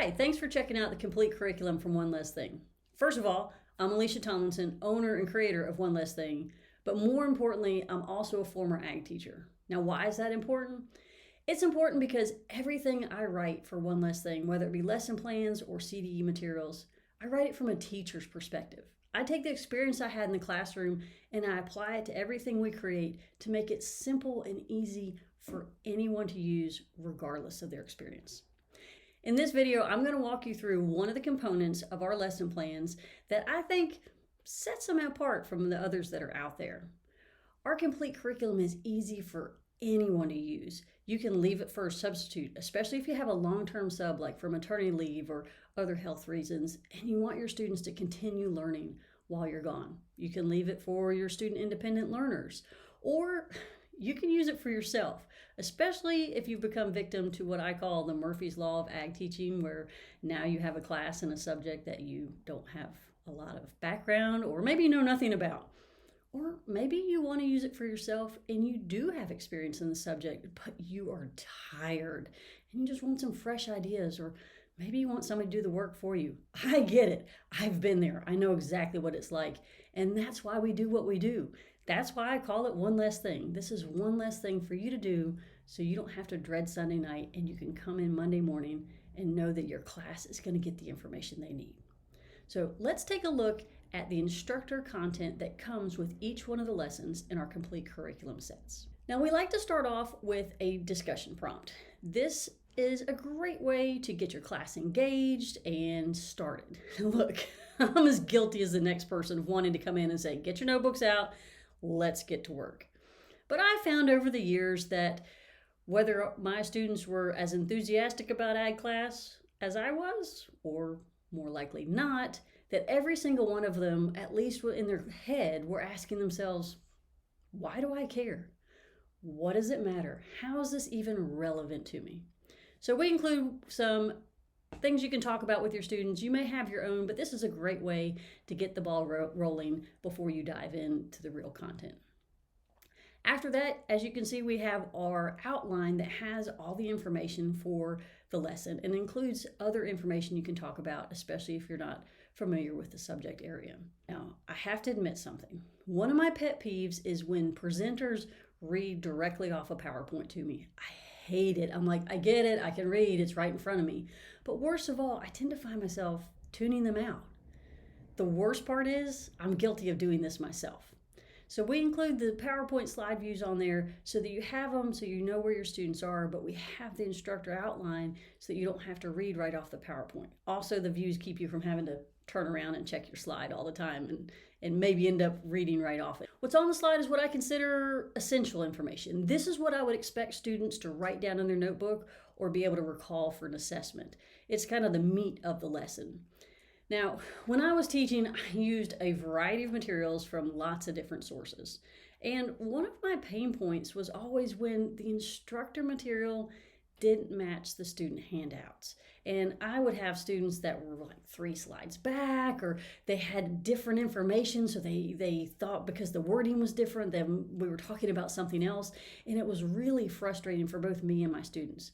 Hi, thanks for checking out the complete curriculum from One Less Thing. First of all, I'm Alicia Tomlinson, owner and creator of One Less Thing, but more importantly, I'm also a former ag teacher. Now, why is that important? It's important because everything I write for One Less Thing, whether it be lesson plans or CDE materials, I write it from a teacher's perspective. I take the experience I had in the classroom and I apply it to everything we create to make it simple and easy for anyone to use regardless of their experience. In this video, I'm going to walk you through one of the components of our lesson plans that I think sets them apart from the others that are out there. Our complete curriculum is easy for anyone to use. You can leave it for a substitute, especially if you have a long-term sub like for maternity leave or other health reasons, and you want your students to continue learning while you're gone. You can leave it for your student independent learners, or you can use it for yourself, especially if you've become victim to what I call the Murphy's Law of ag teaching, where now you have a class and a subject that you don't have a lot of background or maybe you know nothing about. Or maybe you want to use it for yourself and you do have experience in the subject, but you are tired and you just want some fresh ideas, or maybe you want somebody to do the work for you. I get it. I've been there. I know exactly what it's like. And that's why we do what we do. That's why I call it One Less Thing. This is one less thing for you to do so you don't have to dread Sunday night and you can come in Monday morning and know that your class is going to get the information they need. So let's take a look at the instructor content that comes with each one of the lessons in our complete curriculum sets. Now, we like to start off with a discussion prompt. This is a great way to get your class engaged and started. Look, I'm as guilty as the next person of wanting to come in and say, get your notebooks out, let's get to work. But I found over the years that whether my students were as enthusiastic about ag class as I was, or more likely not, that every single one of them, at least in their head, were asking themselves, why do I care? What does it matter? How is this even relevant to me? So we include some things you can talk about with your students. You may have your own, but this is a great way to get the ball rolling before you dive into the real content. After that, as you can see, we have our outline that has all the information for the lesson and includes other information you can talk about, especially if you're not familiar with the subject area. Now, I have to admit something. One of my pet peeves is when presenters read directly off a PowerPoint to me. I hate it. I'm like, I get it, I can read, it's right in front of me. But worst of all, I tend to find myself tuning them out. The worst part is I'm guilty of doing this myself. So we include the PowerPoint slide views on there so that you have them so you know where your students are, but we have the instructor outline so that you don't have to read right off the PowerPoint. Also, the views keep you from having to turn around and check your slide all the time and maybe end up reading right off it. What's on the slide is what I consider essential information. This is what I would expect students to write down in their notebook or be able to recall for an assessment. It's kind of the meat of the lesson. Now, when I was teaching, I used a variety of materials from lots of different sources. And one of my pain points was always when the instructor material didn't match the student handouts. And I would have students that were like 3 slides back, or they had different information, so they thought because the wording was different that we were talking about something else. And it was really frustrating for both me and my students.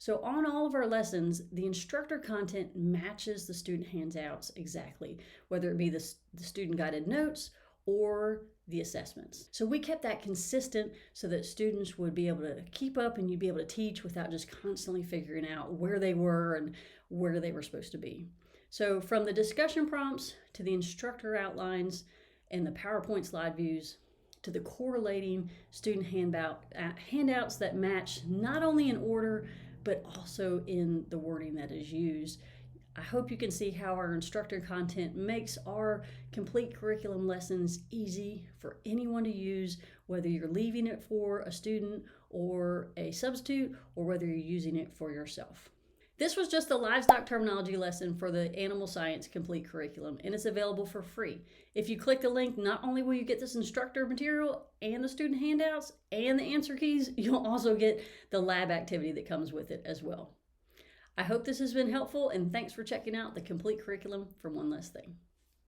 So on all of our lessons, the instructor content matches the student handouts exactly, whether it be the student guided notes or the assessments. So we kept that consistent so that students would be able to keep up and you'd be able to teach without just constantly figuring out where they were and where they were supposed to be. So from the discussion prompts to the instructor outlines and the PowerPoint slide views, to the correlating student handouts that match not only in order, but also in the wording that is used. I hope you can see how our instructor content makes our complete curriculum lessons easy for anyone to use, whether you're leaving it for a student or a substitute, or whether you're using it for yourself. This was just the livestock terminology lesson for the animal science complete curriculum, and it's available for free. If you click the link, not only will you get this instructor material and the student handouts and the answer keys, you'll also get the lab activity that comes with it as well. I hope this has been helpful, and thanks for checking out the complete curriculum from One Less Thing.